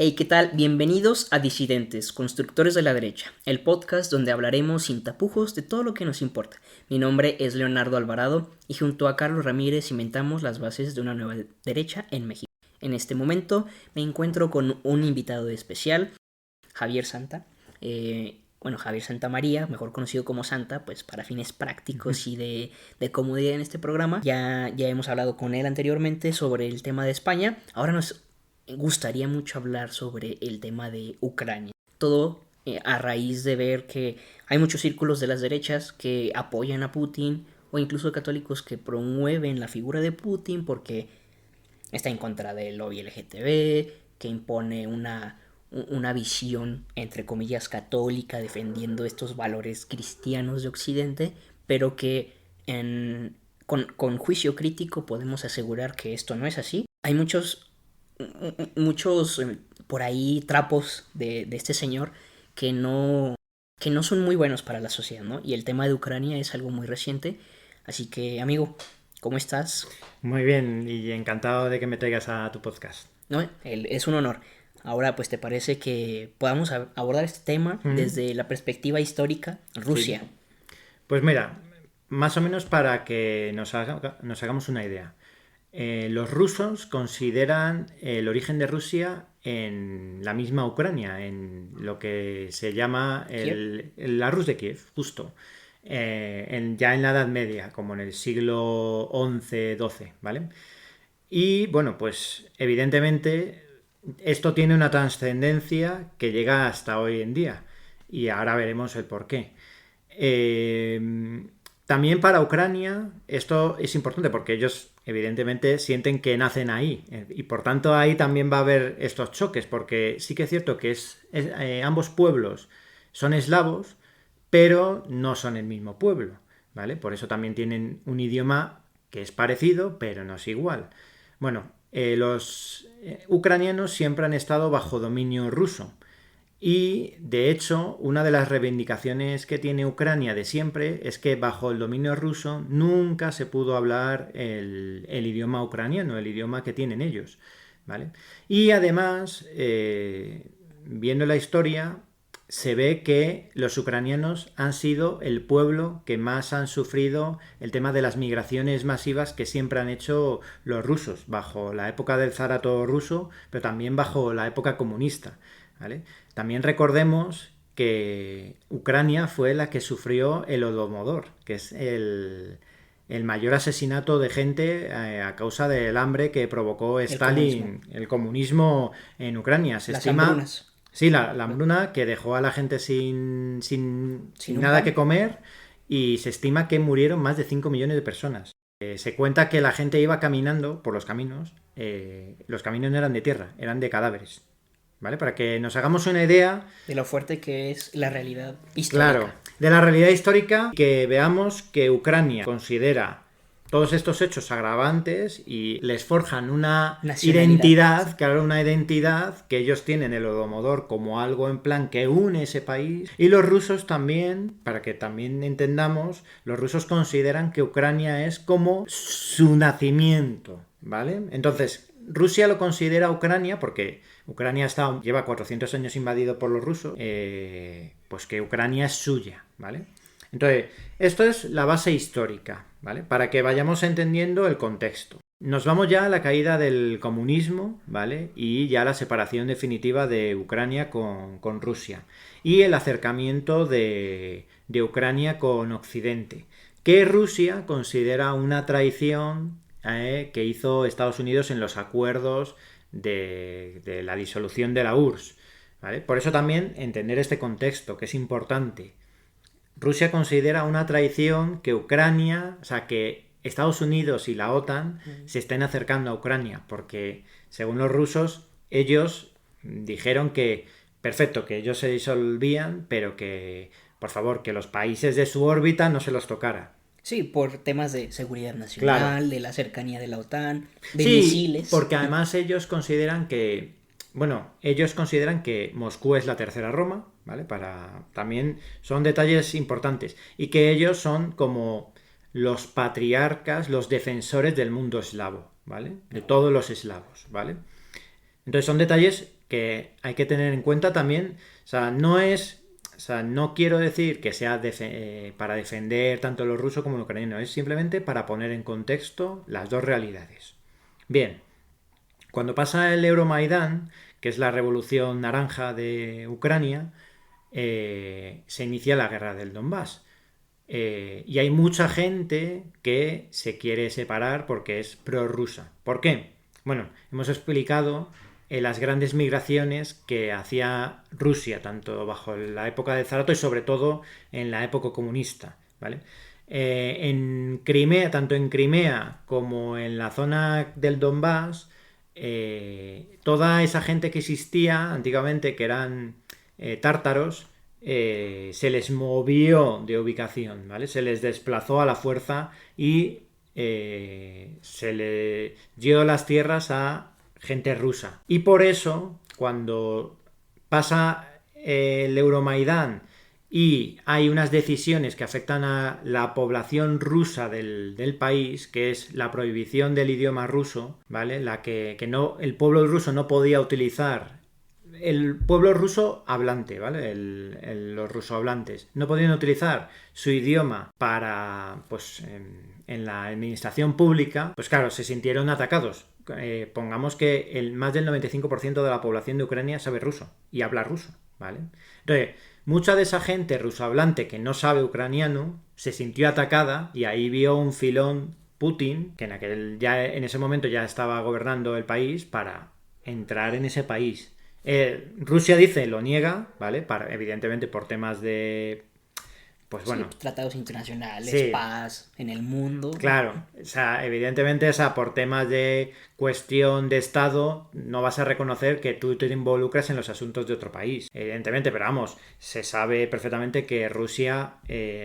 Hey, ¿qué tal? Bienvenidos a Disidentes, Constructores de la Derecha, el podcast donde hablaremos sin tapujos de todo lo que nos importa. Mi nombre es Leonardo Alvarado y junto a Carlos Ramírez cimentamos las bases de una nueva derecha en México. En este momento me encuentro con un invitado especial, Javier Santa. Javier Santa María, mejor conocido como Santa, pues para fines prácticos y de comodidad en este programa. Ya hemos hablado con él anteriormente sobre el tema de España. Ahora nos gustaría mucho hablar sobre el tema de Ucrania. Todo a raíz de ver que hay muchos círculos de las derechas que apoyan a Putin o incluso católicos que promueven la figura de Putin porque está en contra del lobby LGTB, que impone una visión, entre comillas, católica, defendiendo estos valores cristianos de Occidente, pero que con juicio crítico podemos asegurar que esto no es así. Hay muchos por ahí trapos de este señor que no son muy buenos para la sociedad, ¿no? Y el tema de Ucrania es algo muy reciente. Así que, amigo, ¿cómo estás? Muy bien, y encantado de que me traigas a tu podcast. ¿No? Es un honor. Ahora, pues, ¿te parece que podamos abordar este tema Mm, desde la perspectiva histórica? sí. Rusia. Pues mira, más o menos para que nos hagamos una idea. Los rusos consideran el origen de Rusia en la misma Ucrania, en lo que se llama ¿Kiev? la Rus de Kiev, justo. Ya en la Edad Media, como en el siglo XI-XII, ¿vale? Y bueno, pues evidentemente esto tiene una trascendencia que llega hasta hoy en día y ahora veremos el por qué. También para Ucrania esto es importante porque ellos evidentemente sienten que nacen ahí y por tanto ahí también va a haber estos choques porque sí que es cierto que ambos pueblos son eslavos pero no son el mismo pueblo, ¿vale? Por eso también tienen un idioma que es parecido pero no es igual. Bueno, los ucranianos siempre han estado bajo dominio ruso. Y de hecho, una de las reivindicaciones que tiene Ucrania de siempre es que bajo el dominio ruso nunca se pudo hablar el idioma ucraniano, el idioma que tienen ellos. ¿Vale? Y además, viendo la historia, se ve que los ucranianos han sido el pueblo que más han sufrido el tema de las migraciones masivas que siempre han hecho los rusos, bajo la época del zarato ruso, pero también bajo la época comunista. ¿Vale? También recordemos que Ucrania fue la que sufrió el Holodomor, que es el mayor asesinato de gente a causa del hambre que provocó El comunismo. Stalin, el comunismo en Ucrania. Se Las estima, hambrunas. sí, la hambruna que dejó a la gente sin Sin un nada que pan. comer y se estima que murieron más de 5 millones de personas. Se cuenta que la gente iba caminando por los caminos no eran de tierra, eran de cadáveres. ¿Vale? Para que nos hagamos una idea, De lo fuerte que es la realidad claro, histórica. de la realidad histórica, que veamos que Ucrania considera todos estos hechos agravantes y les forjan una Nacionalidad. identidad, claro, una identidad que ellos tienen el Holodomor como algo en plan que une ese país. Y los rusos también, para que también entendamos, los rusos consideran que Ucrania es como su nacimiento, ¿vale? Entonces, Rusia lo considera Ucrania porque Ucrania lleva 400 años invadido por los rusos, pues que Ucrania es suya, ¿vale? Entonces, esto es la base histórica, ¿vale? Para que vayamos entendiendo el contexto. Nos vamos ya a la caída del comunismo, ¿vale? Y ya la separación definitiva de Ucrania con Rusia. Y el acercamiento de Ucrania con Occidente. Que Rusia considera una traición que hizo Estados Unidos en los acuerdos de la disolución de la URSS. ¿Vale? Por eso también entender este contexto, que es importante. Rusia considera una traición que Ucrania, o sea, que Estados Unidos y la OTAN se estén acercando a Ucrania, porque según los rusos, ellos dijeron que, perfecto, que ellos se disolvían, pero que, por favor, que los países de su órbita no se los tocara. Sí, por temas de seguridad Claro. nacional, de la cercanía de la OTAN, de Sí, misiles. porque además ellos consideran que Moscú es la tercera Roma, ¿vale? También son detalles importantes y que ellos son como los patriarcas, los defensores del mundo eslavo, ¿vale? De todos los eslavos, ¿vale? Entonces son detalles que hay que tener en cuenta también, o sea, no quiero decir que sea para defender tanto lo ruso como lo ucraniano, es simplemente para poner en contexto las dos realidades. Bien, cuando pasa el Euromaidán, que es la revolución naranja de Ucrania, se inicia la guerra del Donbass. Y hay mucha gente que se quiere separar porque es prorrusa. ¿Por qué? Bueno, hemos explicado las grandes migraciones que hacía Rusia, tanto bajo la época de Zarato y sobre todo en la época comunista, ¿vale? En Crimea, tanto en Crimea como en la zona del Donbass, toda esa gente que existía antiguamente, que eran tártaros, se les movió de ubicación, ¿vale? Se les desplazó a la fuerza y se le dio las tierras a gente rusa. Y por eso, cuando pasa el Euromaidán y hay unas decisiones que afectan a la población rusa del país, que es la prohibición del idioma ruso, ¿vale? La que no, el pueblo ruso no podía utilizar. El pueblo ruso hablante, ¿vale? Los rusohablantes no podían utilizar su idioma para, pues, en la administración pública, pues claro, se sintieron atacados. Pongamos que más del 95% de la población de Ucrania sabe ruso y habla ruso, ¿vale? Entonces, mucha de esa gente rusohablante que no sabe ucraniano se sintió atacada y ahí vio un filón Putin, que en ese momento ya estaba gobernando el país, para entrar en ese país. Rusia dice, lo niega, ¿vale? Evidentemente por temas de... Pues bueno. Sí, tratados internacionales, sí, paz en el mundo. Claro, o sea, evidentemente, o sea, por temas de cuestión de Estado, no vas a reconocer que tú te involucras en los asuntos de otro país. Evidentemente, pero vamos, se sabe perfectamente que Rusia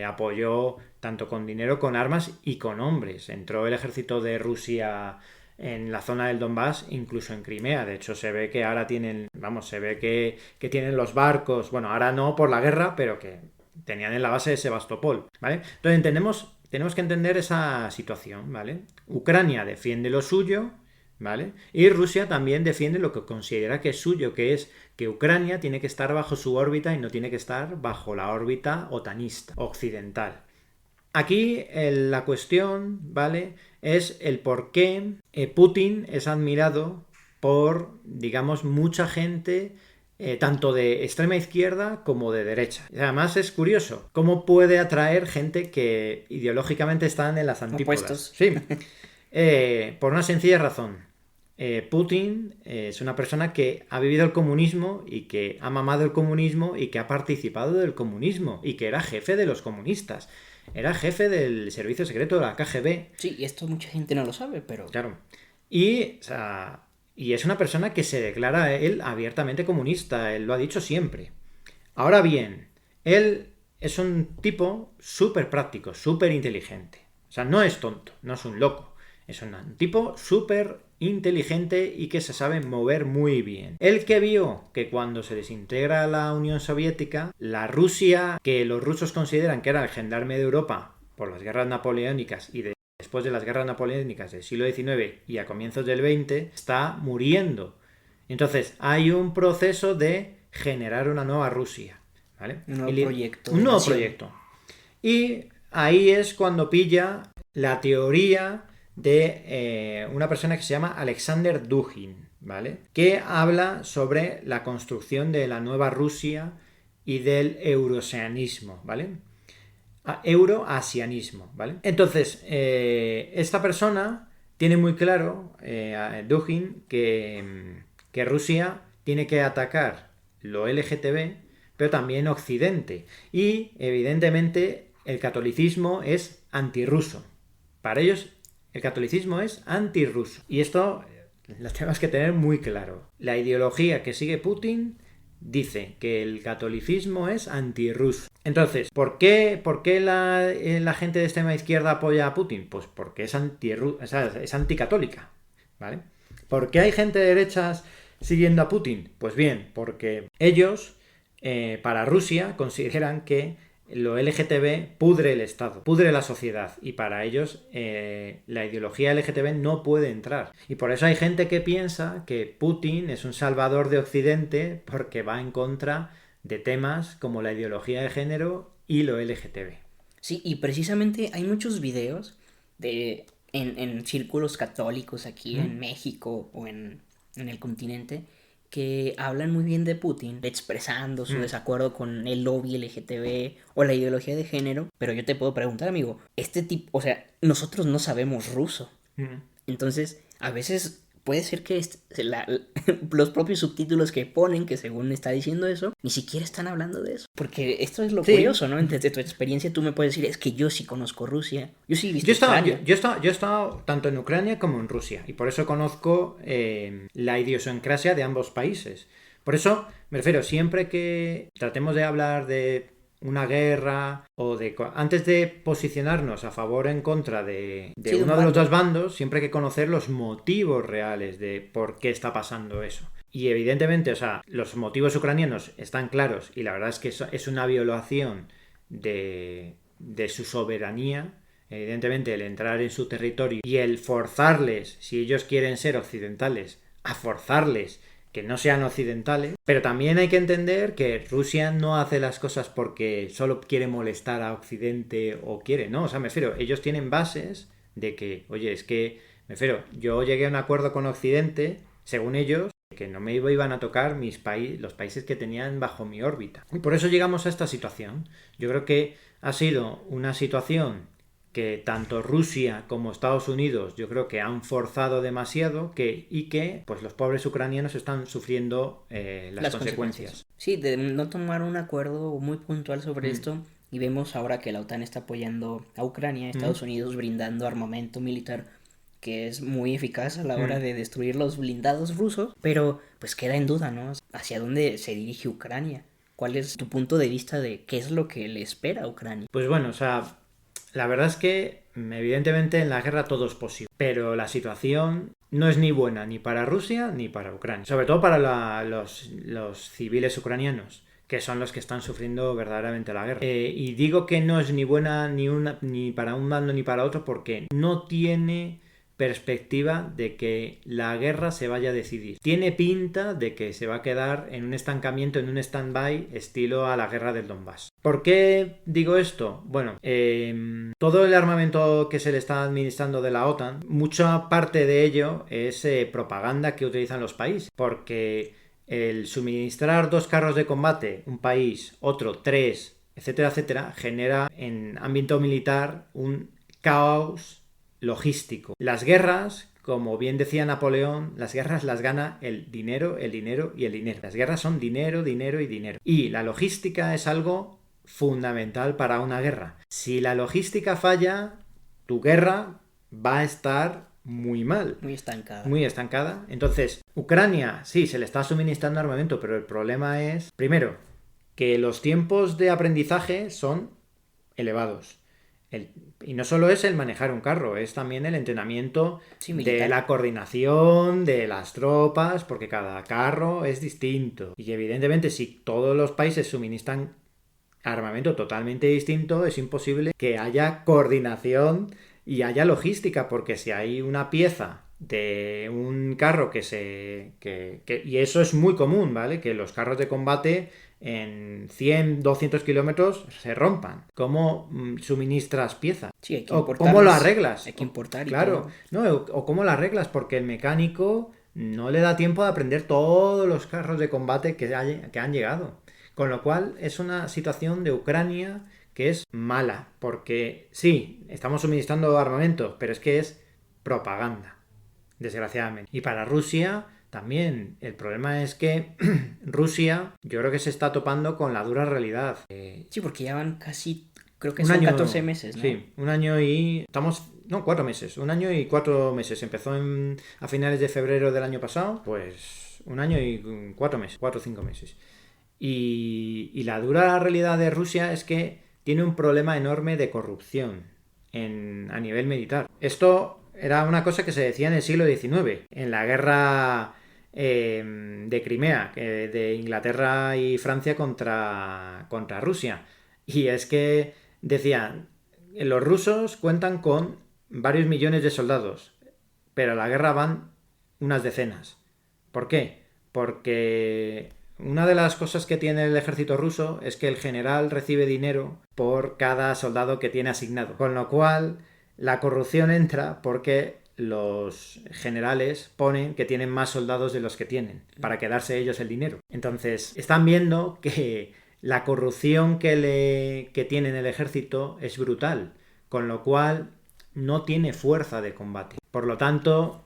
apoyó tanto con dinero, con armas y con hombres. Entró el ejército de Rusia en la zona del Donbass, incluso en Crimea. De hecho, se ve que ahora tienen, se ve que tienen los barcos, bueno, ahora no por la guerra, pero que tenían en la base de Sebastopol, ¿vale? Entonces tenemos que entender esa situación, ¿vale? Ucrania defiende lo suyo, ¿vale? Y Rusia también defiende lo que considera que es suyo, que es que Ucrania tiene que estar bajo su órbita y no tiene que estar bajo la órbita otanista, occidental. Aquí la cuestión, ¿vale?, es el por qué Putin es admirado por, digamos, mucha gente tanto de extrema izquierda como de derecha. Además es curioso cómo puede atraer gente que ideológicamente están en las antípodas. Opuestos. Sí. Por una sencilla razón. Putin es una persona que ha vivido el comunismo y que ha mamado el comunismo y que ha participado del comunismo y que era jefe de los comunistas. Era jefe del servicio secreto de la KGB. Sí, y esto mucha gente no lo sabe, pero... Claro. Y, o sea, y es una persona que se declara él abiertamente comunista, él lo ha dicho siempre. Ahora bien, él es un tipo súper práctico, súper inteligente. O sea, no es tonto, no es un loco. Es un tipo súper inteligente y que se sabe mover muy bien. Él que vio que cuando se desintegra la Unión Soviética, la Rusia, que los rusos consideran que era el gendarme de Europa por las guerras napoleónicas y después de las guerras napoleónicas del siglo XIX y a comienzos del XX, está muriendo. Entonces, hay un proceso de generar una nueva Rusia, ¿vale? Un nuevo proyecto. Un nuevo proyecto. Y ahí es cuando pilla la teoría de una persona que se llama Alexander Dugin, ¿vale?, que habla sobre la construcción de la nueva Rusia y del euroasianismo, ¿vale? Euroasianismo, ¿vale? Entonces, esta persona tiene muy claro, Dugin, que Rusia tiene que atacar lo LGTB, pero también Occidente. Y, evidentemente, el catolicismo es antirruso. Para ellos, el catolicismo es antirruso. Y esto lo tenemos que tener muy claro. La ideología que sigue Putin dice que el catolicismo es antirruso. Entonces, ¿por qué la gente de extrema izquierda apoya a Putin? Pues porque es es anticatólica, ¿vale? ¿Por qué hay gente de derechas siguiendo a Putin? Pues bien, porque ellos, para Rusia, consideran que lo LGTB pudre el Estado, pudre la sociedad, y para ellos la ideología LGTB no puede entrar. Y por eso hay gente que piensa que Putin es un salvador de Occidente porque va en contra de temas como la ideología de género y lo LGTB. Sí, y precisamente hay muchos videos en círculos católicos aquí en México o en el continente que hablan muy bien de Putin, expresando su desacuerdo con el lobby LGTB o la ideología de género. Pero yo te puedo preguntar, amigo, este tipo, o sea, nosotros no sabemos ruso. Entonces, a veces puede ser que los propios subtítulos que ponen, que según está diciendo eso, ni siquiera están hablando de eso. Porque esto es lo curioso, ¿no? Desde tu experiencia tú me puedes decir, es que yo sí conozco Rusia. Yo sí he visto Ucrania. Yo he estado tanto en Ucrania como en Rusia. Y por eso conozco la idiosincrasia de ambos países. Por eso, me refiero, siempre que tratemos de hablar de una guerra o de... Antes de posicionarnos a favor o en contra de uno de los dos bandos, siempre hay que conocer los motivos reales de por qué está pasando eso. Y evidentemente, o sea, los motivos ucranianos están claros y la verdad es que es una violación de su soberanía. Evidentemente, el entrar en su territorio y el forzarles, si ellos quieren ser occidentales, a forzarles que no sean occidentales, pero también hay que entender que Rusia no hace las cosas porque solo quiere molestar a Occidente o quiere, ¿no? O sea, me refiero, ellos tienen bases de que, oye, es que, me refiero, yo llegué a un acuerdo con Occidente, según ellos, que no me iban a tocar los países que tenían bajo mi órbita. Y por eso llegamos a esta situación. Yo creo que ha sido una situación que tanto Rusia como Estados Unidos yo creo que han forzado demasiado y que pues los pobres ucranianos están sufriendo las consecuencias. Sí, de no tomar un acuerdo muy puntual sobre esto, y vemos ahora que la OTAN está apoyando a Ucrania, Estados Unidos brindando armamento militar que es muy eficaz a la hora de destruir los blindados rusos, pero pues queda en duda, ¿no? ¿Hacia dónde se dirige Ucrania? ¿Cuál es tu punto de vista de qué es lo que le espera a Ucrania? Pues bueno, o sea, la verdad es que evidentemente en la guerra todo es posible, pero la situación no es ni buena ni para Rusia ni para Ucrania, sobre todo para los civiles ucranianos, que son los que están sufriendo verdaderamente la guerra. Y digo que no es ni buena ni para un bando ni para otro porque no tiene perspectiva de que la guerra se vaya a decidir. Tiene pinta de que se va a quedar en un estancamiento, en un stand-by, estilo a la guerra del Donbass. ¿Por qué digo esto? Bueno, todo el armamento que se le está administrando de la OTAN, mucha parte de ello es propaganda que utilizan los países, porque el suministrar 2 carros de combate, un país, otro 3, etcétera, etcétera, genera en ámbito militar un caos logístico. Las guerras, como bien decía Napoleón, las guerras las gana el dinero y el dinero. Las guerras son dinero, dinero y dinero. Y la logística es algo fundamental para una guerra. Si la logística falla, tu guerra va a estar muy mal. Muy estancada. Muy estancada. Entonces, Ucrania, sí, se le está suministrando armamento, pero el problema es, primero, que los tiempos de aprendizaje son elevados. Y no solo es el manejar un carro, es también el entrenamiento de la coordinación de las tropas, porque cada carro es distinto. Y evidentemente, si todos los países suministran armamento totalmente distinto, es imposible que haya coordinación y haya logística, porque si hay una pieza de un carro y eso es muy común, ¿vale? Que los carros de combate en 100, 200 kilómetros se rompan. ¿Cómo suministras piezas? Sí, hay que o cómo lo arreglas. Hay que importar. Claro, no, o cómo lo arreglas, porque el mecánico no le da tiempo de aprender todos los carros de combate que han llegado. Con lo cual es una situación de Ucrania que es mala, porque sí, estamos suministrando armamento, pero es que es propaganda, desgraciadamente. Y para Rusia también, el problema es que Rusia yo creo que se está topando con la dura realidad. Sí, porque ya van casi, creo que son 14 meses, ¿no? Sí, un año y... 4 meses. Un año y 4 meses. Empezó a finales de febrero del año pasado, pues un año y 4 meses, 4 o 5 meses. Y la dura realidad de Rusia es que tiene un problema enorme de corrupción a nivel militar. Esto era una cosa que se decía en el siglo XIX, en la guerra de Crimea, de Inglaterra y Francia contra Rusia. Y es que decían, los rusos cuentan con varios millones de soldados, pero a la guerra van unas decenas. ¿Por qué? Porque una de las cosas que tiene el ejército ruso es que el general recibe dinero por cada soldado que tiene asignado. Con lo cual, la corrupción entra porque los generales ponen que tienen más soldados de los que tienen, para quedarse ellos el dinero. Entonces, están viendo que la corrupción que tiene en el ejército es brutal, con lo cual no tiene fuerza de combate. Por lo tanto,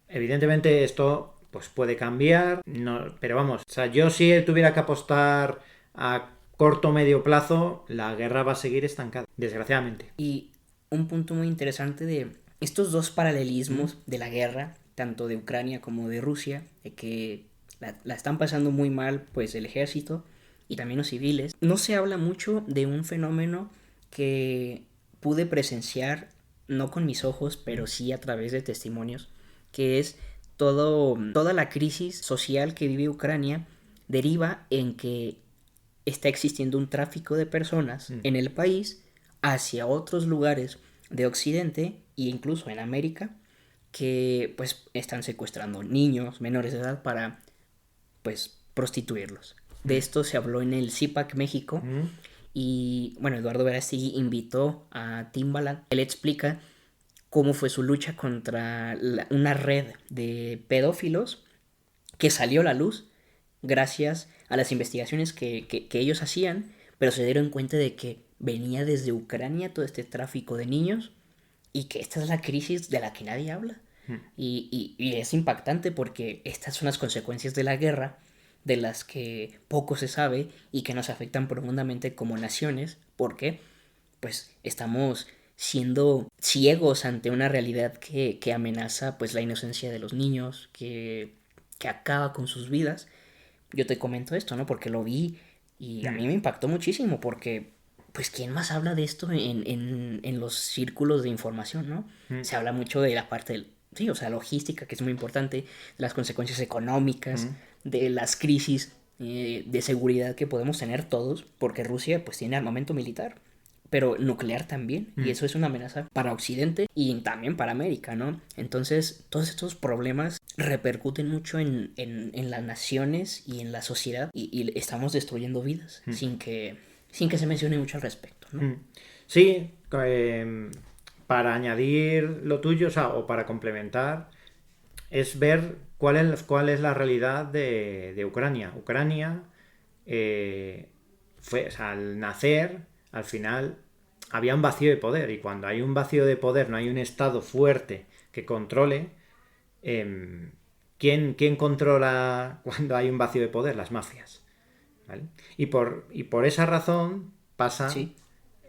evidentemente esto pues puede cambiar, no, pero vamos, o sea, yo si tuviera que apostar a corto o medio plazo, la guerra va a seguir estancada, desgraciadamente. Y un punto muy interesante de estos dos paralelismos de la guerra, tanto de Ucrania como de Rusia, de que la están pasando muy mal pues el ejército y también los civiles. No se habla mucho de un fenómeno que pude presenciar, no con mis ojos, pero sí a través de testimonios, que es toda la crisis social que vive Ucrania deriva en que está existiendo un tráfico de personas en el país hacia otros lugares de Occidente e incluso en América que pues están secuestrando niños menores de edad para pues prostituirlos. De esto se habló en el CIPAC México y bueno, Eduardo Verástegui invitó a Timbaland. Él explica cómo fue su lucha contra una red de pedófilos que salió a la luz gracias a las investigaciones que ellos hacían, pero se dieron cuenta de que venía desde Ucrania todo este tráfico de niños y que esta es la crisis de la que nadie habla. Y es impactante porque estas son las consecuencias de la guerra, de las que poco se sabe y que nos afectan profundamente como naciones, porque pues estamos siendo ciegos ante una realidad que amenaza pues la inocencia de los niños, que acaba con sus vidas. Yo te comento esto, ¿no? Porque lo vi y a mí me impactó muchísimo porque pues quién más habla de esto en los círculos de información, ¿no? Se habla mucho de la parte del, sí, o sea, logística, que es muy importante, de las consecuencias económicas, de las crisis de seguridad que podemos tener todos, porque Rusia pues tiene armamento militar, pero nuclear también, y eso es una amenaza para Occidente y también para América, ¿no? Entonces, todos estos problemas repercuten mucho en las naciones y en la sociedad, y estamos destruyendo vidas sin que se mencione mucho al respecto, ¿no? Sí, para añadir lo tuyo, o sea, o para complementar, es ver cuál es la realidad de Ucrania. Ucrania, o sea, al nacer, al final, había un vacío de poder. Y cuando hay un vacío de poder, no hay un Estado fuerte que controle. ¿Quién controla cuando hay un vacío de poder? Las mafias. ¿Vale? Y por esa razón pasa Sí.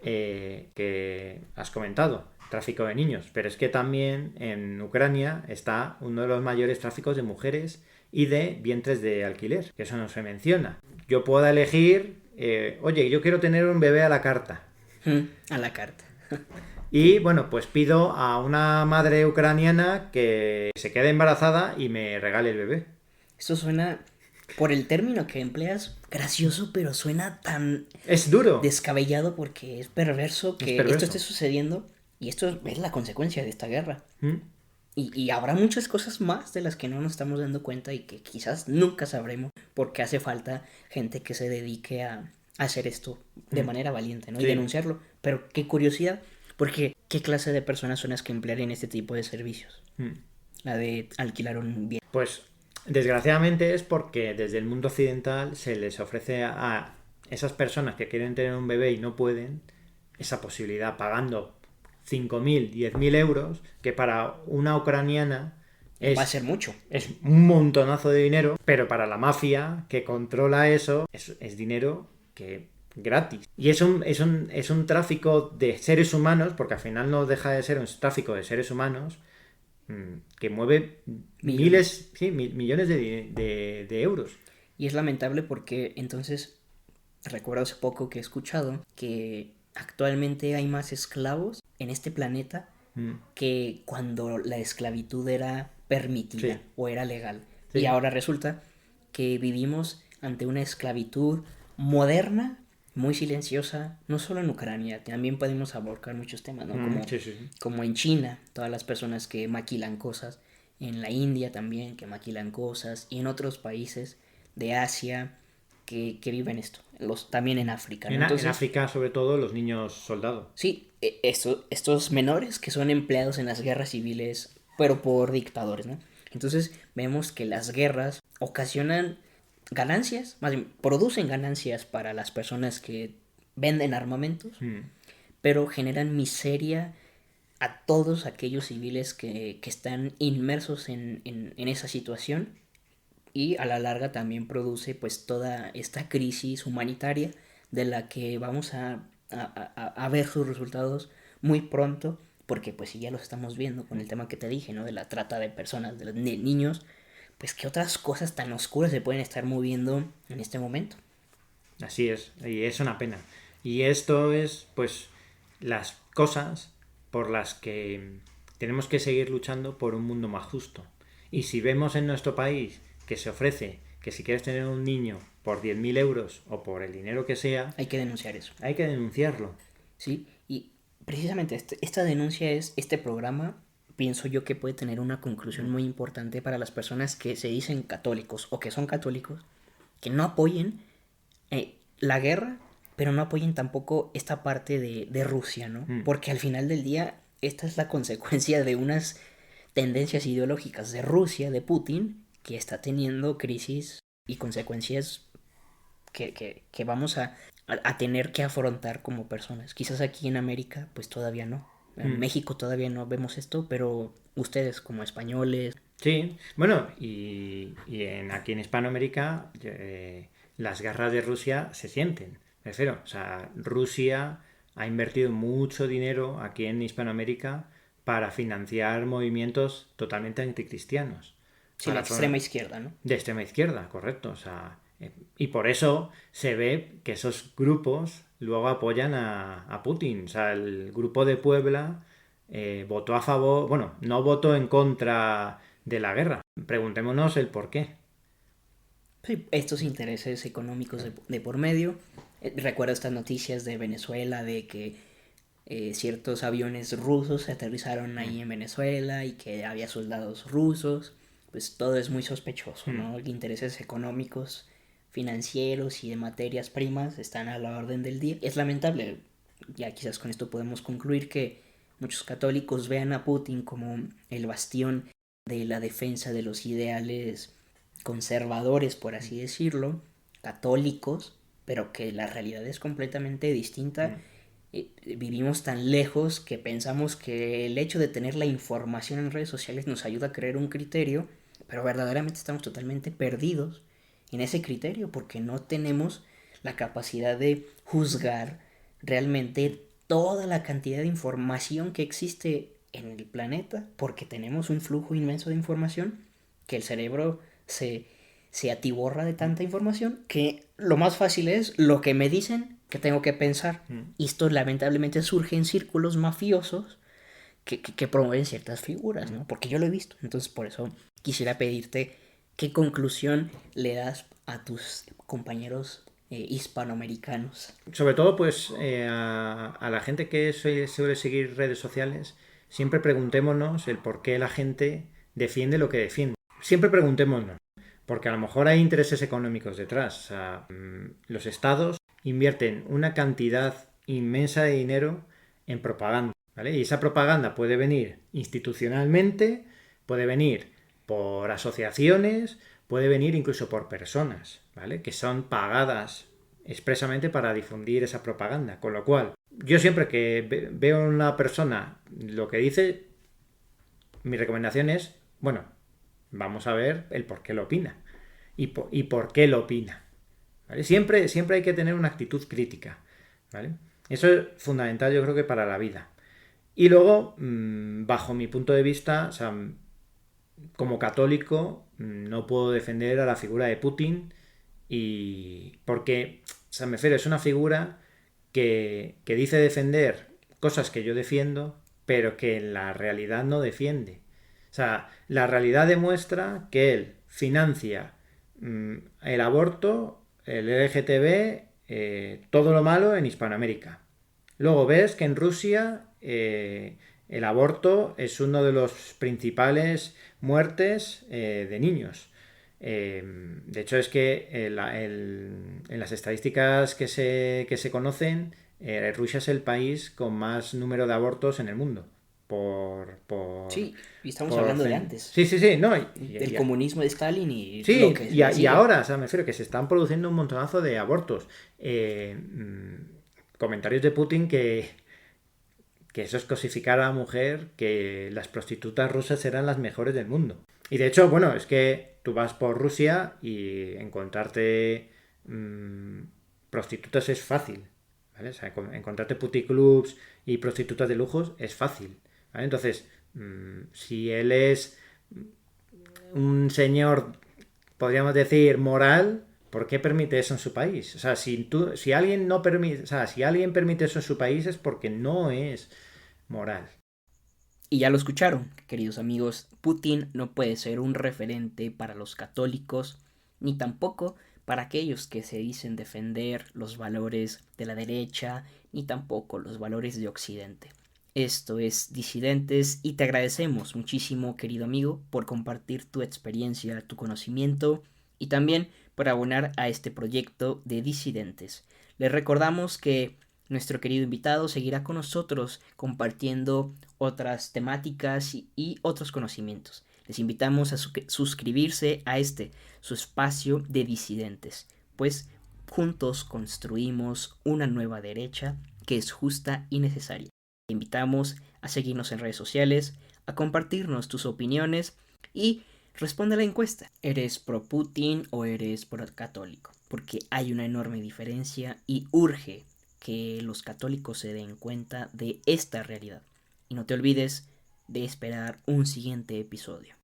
Que has comentado, tráfico de niños, pero es que también en Ucrania está uno de los mayores tráficos de mujeres y de vientres de alquiler, que eso no se menciona. Yo puedo elegir, oye, yo quiero tener un bebé a la carta. A la carta. Y bueno, pues pido a una madre ucraniana que se quede embarazada y me regale el bebé. Esto suena, por el término que empleas, gracioso, pero suena tan Es duro. descabellado porque es perverso que esto esté sucediendo y esto es la consecuencia de esta guerra. Y habrá muchas cosas más de las que no nos estamos dando cuenta y que quizás nunca sabremos porque hace falta gente que se dedique a hacer esto de manera valiente, ¿no? Sí. Y denunciarlo. Pero qué curiosidad, porque ¿qué clase de personas son las que emplearían este tipo de servicios? La de alquilar un bien. Pues desgraciadamente es porque desde el mundo occidental se les ofrece a esas personas que quieren tener un bebé y no pueden esa posibilidad pagando 5.000, 10.000 euros, que para una ucraniana va a ser mucho. Es un montonazo de dinero, pero para la mafia que controla eso es dinero que gratis. Y es un tráfico de seres humanos, porque al final no deja de ser un tráfico de seres humanos que mueve millones de euros. Y es lamentable porque entonces recuerdo hace poco que he escuchado que actualmente hay más esclavos en este planeta que cuando la esclavitud era permitida o era legal. Y ahora resulta que vivimos ante una esclavitud moderna muy silenciosa, no solo en Ucrania, también podemos abordar muchos temas, ¿no? Sí, sí, sí. Como en China, todas las personas que maquilan cosas, en la India también, que maquilan cosas, y en otros países de Asia que viven esto, también en África, ¿no? En Entonces, África, sobre todo, los niños soldados. sí, estos menores que son empleados en las guerras civiles, pero por dictadores, ¿no? Entonces vemos que las guerras ocasionan ganancias, más bien, producen ganancias para las personas que venden armamentos, pero generan miseria a todos aquellos civiles que están inmersos en esa situación, y a la larga también produce pues toda esta crisis humanitaria de la que vamos a ver sus resultados muy pronto, porque pues si ya los estamos viendo con el tema que te dije, ¿no? De la trata de personas, de los niños, pues qué otras cosas tan oscuras se pueden estar moviendo en este momento. Así es, y es una pena. Y esto es, pues, las cosas por las que tenemos que seguir luchando por un mundo más justo. Y si vemos en nuestro país que se ofrece que si quieres tener un niño por 10.000 euros o por el dinero que sea, Hay que denunciar eso. hay que denunciarlo. ¿Sí? Y precisamente esta denuncia este programa, pienso yo que puede tener una conclusión muy importante para las personas que se dicen católicos o que son católicos, que no apoyen la guerra, pero no apoyen tampoco esta parte de Rusia, ¿no? Porque al final del día, esta es la consecuencia de unas tendencias ideológicas de Rusia, de Putin, que está teniendo crisis y consecuencias que vamos a tener que afrontar como personas. Quizás aquí en América, pues todavía no. En México todavía no vemos esto, pero ustedes como españoles. Sí, bueno, aquí en Hispanoamérica las guerras de Rusia se sienten. Me refiero, o sea, Rusia ha invertido mucho dinero aquí en Hispanoamérica para financiar movimientos totalmente anticristianos. Sí, la extrema izquierda, ¿no? De extrema izquierda, correcto. O sea, y por eso se ve que esos grupos luego apoyan a Putin. O sea, el grupo de Puebla votó a favor, bueno, no votó en contra de la guerra. Preguntémonos el por qué. Sí, estos intereses económicos de por medio. Recuerdo estas noticias de Venezuela de que ciertos aviones rusos se aterrizaron ahí en Venezuela y que había soldados rusos. Pues todo es muy sospechoso, ¿no? Intereses económicos, financieros y de materias primas están a la orden del día. Es lamentable, ya quizás con esto podemos concluir, que muchos católicos vean a Putin como el bastión de la defensa de los ideales conservadores, por así decirlo, católicos, pero que la realidad es completamente distinta. Vivimos tan lejos que pensamos que el hecho de tener la información en redes sociales nos ayuda a crear un criterio, pero verdaderamente estamos totalmente perdidos en ese criterio porque no tenemos la capacidad de juzgar realmente toda la cantidad de información que existe en el planeta, porque tenemos un flujo inmenso de información que el cerebro se atiborra de tanta información que lo más fácil es lo que me dicen que tengo que pensar. Y esto lamentablemente surge en círculos mafiosos que promueven ciertas figuras, ¿no? Porque yo lo he visto. Entonces por eso quisiera pedirte qué conclusión le das a tus compañeros hispanoamericanos. Sobre todo, pues, a la gente que suele seguir redes sociales, siempre preguntémonos el por qué la gente defiende lo que defiende. Siempre preguntémonos, porque a lo mejor hay intereses económicos detrás. O sea, los estados invierten una cantidad inmensa de dinero en propaganda, ¿vale? Y esa propaganda puede venir institucionalmente, puede venir por asociaciones, puede venir incluso por personas, ¿vale? Que son pagadas expresamente para difundir esa propaganda. Con lo cual, yo siempre que veo a una persona lo que dice, mi recomendación es, bueno, vamos a ver el por qué lo opina y por qué lo opina. ¿Vale? Siempre hay que tener una actitud crítica. ¿Vale? Eso es fundamental, yo creo que para la vida. Y luego, bajo mi punto de vista, o sea, como católico, no puedo defender a la figura de Putin y porque, o sea, me refiero, es una figura que dice defender cosas que yo defiendo, pero que en la realidad no defiende. O sea, la realidad demuestra que él financia el aborto, el LGTB, todo lo malo en Hispanoamérica. Luego ves que en Rusia el aborto es uno de los principales muertes de niños. De hecho, es que en las estadísticas que se conocen, Rusia es el país con más número de abortos en el mundo. Por, por, Sí, y estamos por hablando de antes, Sí, sí, sí, no. del comunismo de Stalin y lo Sí, que y, le y sigue. ahora, o sea, me refiero que se están produciendo un montonazo de abortos. Comentarios de Putin que eso es cosificar a la mujer, que las prostitutas rusas eran las mejores del mundo. Y de hecho, bueno, es que tú vas por Rusia y encontrarte prostitutas es fácil, ¿vale? O sea, encontrarte puticlubs y prostitutas de lujos es fácil, ¿vale? Entonces, si él es un señor, podríamos decir, moral, ¿por qué permite eso en su país? O sea, si alguien no permite, o sea, si alguien permite eso en su país es porque no es moral. Y ya lo escucharon, queridos amigos, Putin no puede ser un referente para los católicos, ni tampoco para aquellos que se dicen defender los valores de la derecha, ni tampoco los valores de Occidente. Esto es Disidentes y te agradecemos muchísimo, querido amigo, por compartir tu experiencia, tu conocimiento y también por abonar a este proyecto de Disidentes. Les recordamos que nuestro querido invitado seguirá con nosotros compartiendo otras temáticas y otros conocimientos. Les invitamos a suscribirse a su espacio de disidentes, pues juntos construimos una nueva derecha que es justa y necesaria. Te invitamos a seguirnos en redes sociales, a compartirnos tus opiniones y responde a la encuesta. ¿Eres pro Putin o eres pro católico? Porque hay una enorme diferencia y urge que los católicos se den cuenta de esta realidad. Y no te olvides de esperar un siguiente episodio.